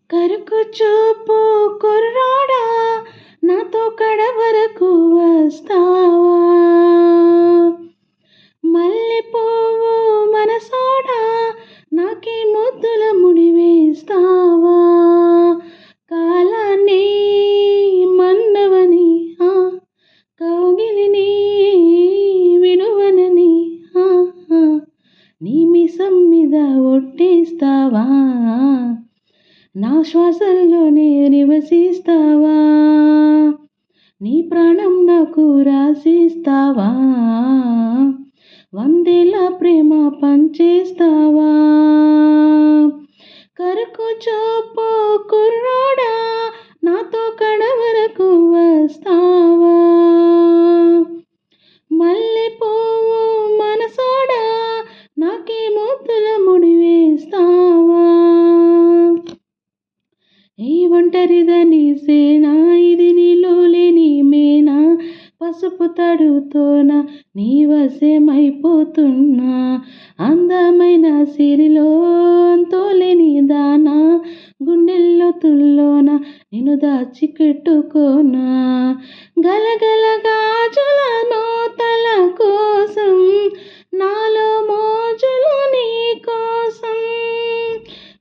కరుకు చూపు కుర్రాడా నాతో కడవరకు వస్తావా? మల్లె పువ్వు మనసోడా నాకీ ముద్దుల ముడివేస్తావా? కాలాన్ని మన్నవని కౌగిలిని విడువనని నీ మిసం మీద ఒట్టేస్తావా? నా శ్వాసల్లోనే నివసిస్తావా? నీ ప్రాణం నాకు రాసిస్తావా? వందేళ్ళ ప్రేమ పంచేస్తావా? కరకు చూపు కుర్రాడా నాతో కడవరకు వస్తావా? మల్లె పువ్వు మనసోడా నాకీ ముద్దుల ముడివేస్తావా? ఈ ఒంటరిదని సేనా ఇది నీలో లేని మేనా? పసుపు తడుతోన నీ వశమైపోతున్నా అందమైన సిరిలో అంతోలేని దానా గుండెల్లో తుల్లోన నిన్ను దాచిపెట్టుకోనా గలగల గాజుల నోతల కోసం నాలో మోజులు నీ కోసం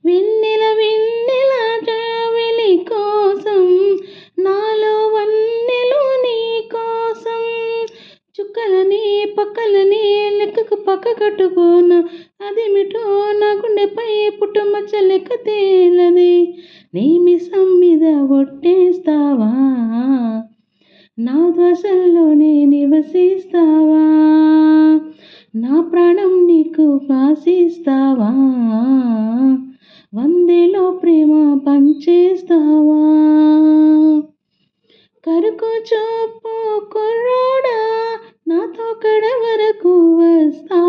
వెన్నెల వెన్నెల జావెలి కోసం నాలో వన్నెలు నీ కోసం చుక్కలని పక్కలని లెక్కకు పక్క కట్టుకోన అదేమిటో నా గుండెపై పుట్టుమచ్చ లెక్క తేలది నీ మిసం మీద ఒట్టేస్తావా? నా ధ్వసల్లోనే నివసిస్తావా? నా ప్రాణం నీకు వాసిస్తావా? వందేలో ప్రేమ పంచేస్తావా? కరుకు చూపు కుర్రాడా నాతో కడవరకు వస్తావా?